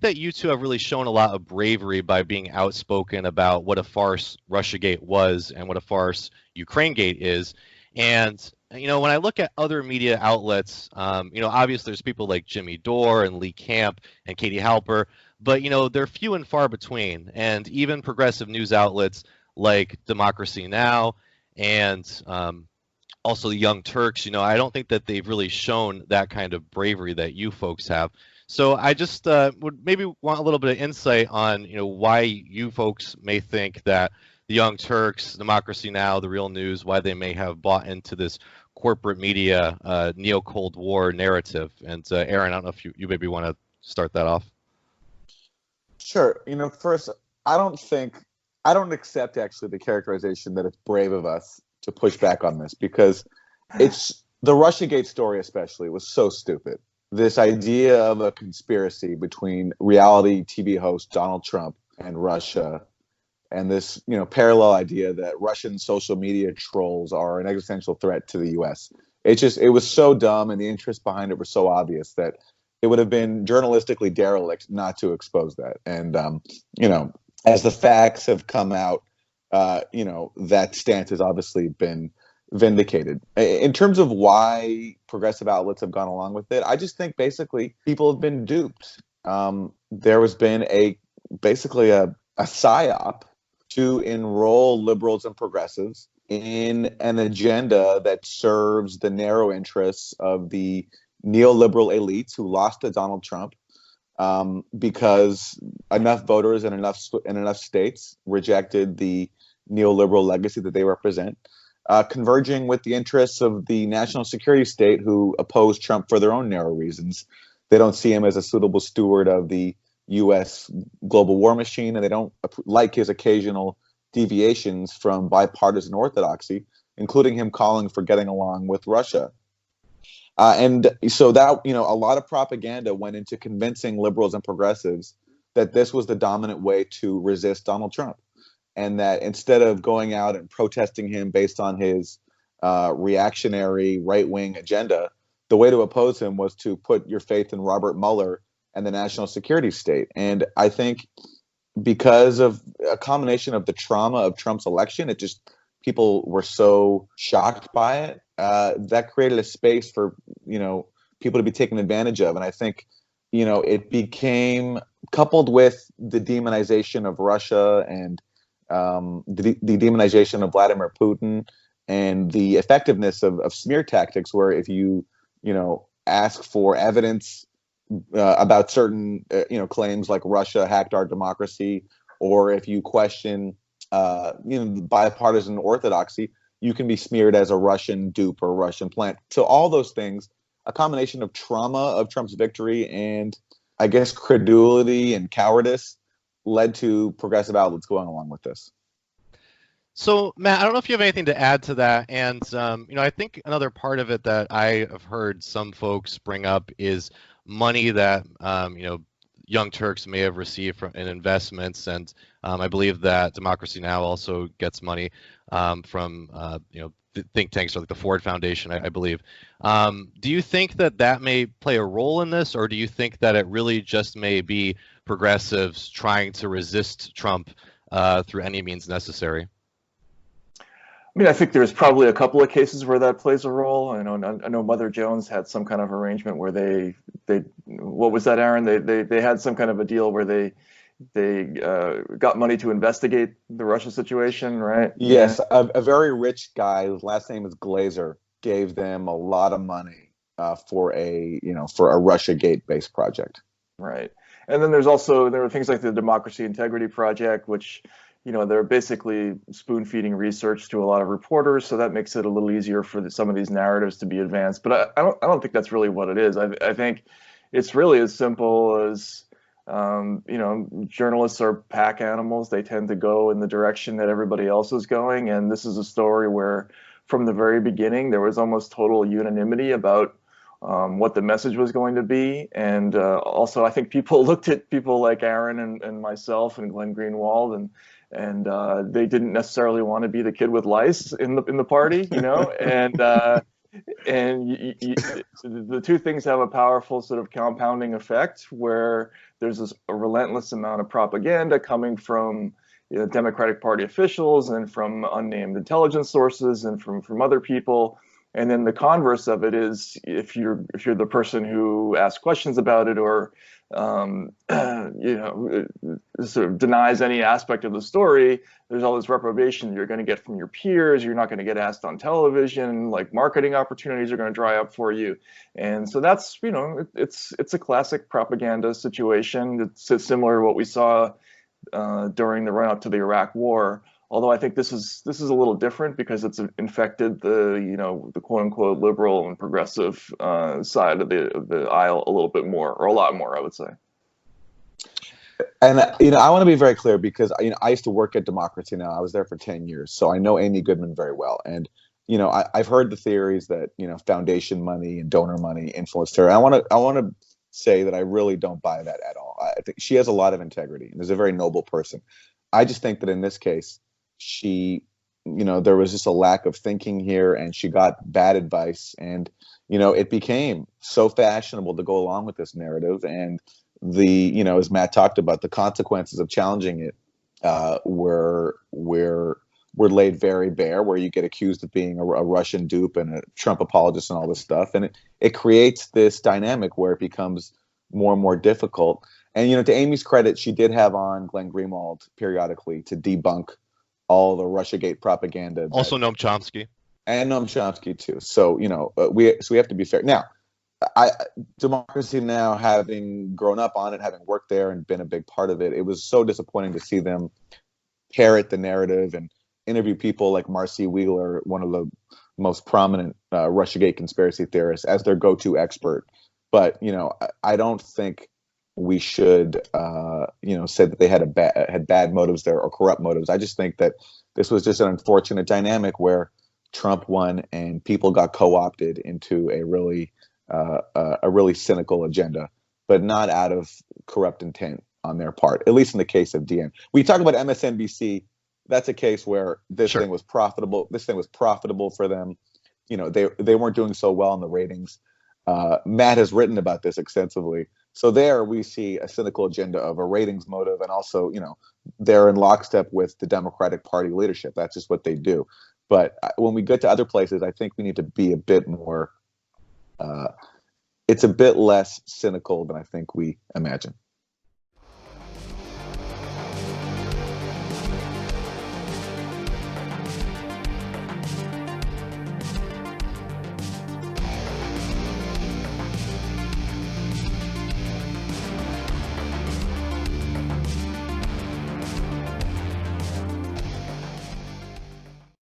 That you two have really shown a lot of bravery by being outspoken about what a farce RussiaGate was and what a farce UkraineGate is. And when I look at other media outlets, obviously there's people like Jimmy Dore and Lee Camp and Katie Halper, but they're few and far between. And even progressive news outlets like Democracy Now! And also the Young Turks, I don't think that they've really shown that kind of bravery that you folks have. So I just would maybe want a little bit of insight on, why you folks may think that the Young Turks, Democracy Now!, The Real News, why they may have bought into this corporate media neo-Cold War narrative. And Aaron, I don't know if you maybe want to start that off. Sure. First, I don't accept actually the characterization that it's brave of us to push back on this, because it's the RussiaGate story especially was so stupid. This idea of a conspiracy between reality TV host Donald Trump and Russia, and this parallel idea that Russian social media trolls are an existential threat to the U.S. It was so dumb, and the interests behind it were so obvious that it would have been journalistically derelict not to expose that. And as the facts have come out, that stance has obviously been vindicated. In terms of why progressive outlets have gone along with it, I just think basically people have been duped. There has been basically a psyop to enroll liberals and progressives in an agenda that serves the narrow interests of the neoliberal elites who lost to Donald Trump, because enough voters in enough states rejected the neoliberal legacy that they represent, converging with the interests of the national security state who oppose Trump for their own narrow reasons. They don't see him as a suitable steward of the U.S. global war machine, and they don't like his occasional deviations from bipartisan orthodoxy, including him calling for getting along with Russia. And so that, a lot of propaganda went into convincing liberals and progressives that this was the dominant way to resist Donald Trump. And that instead of going out and protesting him based on his reactionary right-wing agenda, the way to oppose him was to put your faith in Robert Mueller and the national security state. And I think because of a combination of the trauma of Trump's election, people were so shocked by it, that created a space for, people to be taken advantage of. And I think, it became coupled with the demonization of Russia and the demonization of Vladimir Putin and the effectiveness of smear tactics, where if you, ask for evidence about certain, claims like Russia hacked our democracy, or if you question, bipartisan orthodoxy, you can be smeared as a Russian dupe or Russian plant. So all those things, a combination of trauma of Trump's victory and I guess credulity and cowardice, led to progressive outlets going along with this. So, Matt, I don't know if you have anything to add to that. And, I think another part of it that I have heard some folks bring up is money that, Young Turks may have received in investments. And I believe that Democracy Now! Also gets money from, think tanks like the Ford Foundation, I believe. Do you think that may play a role in this, or do you think that it really just may be progressives trying to resist Trump through any means necessary? I mean, I think there's probably a couple of cases where that plays a role. I know Mother Jones had some kind of arrangement where they what was that, Aaron? They had some kind of a deal where they got money to investigate the Russia situation, right? Yes, a very rich guy whose last name is Glazer gave them a lot of money for a RussiaGate based project. Right, and then there were things like the Democracy Integrity Project, which they're basically spoon feeding research to a lot of reporters, so that makes it a little easier for some of these narratives to be advanced. But I don't think that's really what it is. I think it's really as simple as journalists are pack animals. They tend to go in the direction that everybody else is going. And this is a story where from the very beginning, there was almost total unanimity about what the message was going to be. And also, I think people looked at people like Aaron and myself and Glenn Greenwald, and they didn't necessarily want to be the kid with lice in the party, and the two things have a powerful sort of compounding effect where there's a relentless amount of propaganda coming from Democratic Party officials and from unnamed intelligence sources and from other people. And then the converse of it is, if you're the person who asks questions about it, or sort of denies any aspect of the story, there's all this reprobation you're going to get from your peers. You're not going to get asked on television. Like, marketing opportunities are going to dry up for you. And so that's, it's a classic propaganda situation. It's similar to what we saw during the run up to the Iraq War. Although I think this is a little different because it's infected the quote unquote liberal and progressive side of the aisle a little bit more, or a lot more, I would say. And I want to be very clear, because I used to work at Democracy Now! I was there for 10 years, so I know Amy Goodman very well. And I've heard the theories that foundation money and donor money influenced her. I want to say that I really don't buy that at all. I think she has a lot of integrity and is a very noble person. I just think that in this case, there was just a lack of thinking here, and she got bad advice, and it became so fashionable to go along with this narrative, and as Matt talked about, the consequences of challenging it were laid very bare, where you get accused of being a Russian dupe and a Trump apologist and all this stuff, and it creates this dynamic where it becomes more and more difficult. And to Amy's credit, she did have on Glenn Greenwald periodically to debunk all the RussiaGate propaganda. Also Noam Chomsky. And Noam Chomsky too. So, we have to be fair. Now, Democracy Now!, having grown up on it, having worked there and been a big part of it, it was so disappointing to see them parrot the narrative and interview people like Marcy Wheeler, one of the most prominent RussiaGate conspiracy theorists, as their go-to expert. But, I don't think we should, say that they had bad motives there or corrupt motives. I just think that this was just an unfortunate dynamic where Trump won and people got co-opted into a really cynical agenda, but not out of corrupt intent on their part. At least in the case of DN. We talk about MSNBC. That's a case where this thing was profitable. This thing was profitable for them. They weren't doing so well in the ratings. Matt has written about this extensively. So there we see a cynical agenda of a ratings motive, and also, they're in lockstep with the Democratic Party leadership. That's just what they do. But when we get to other places, I think we need to be a bit more, it's a bit less cynical than I think we imagine.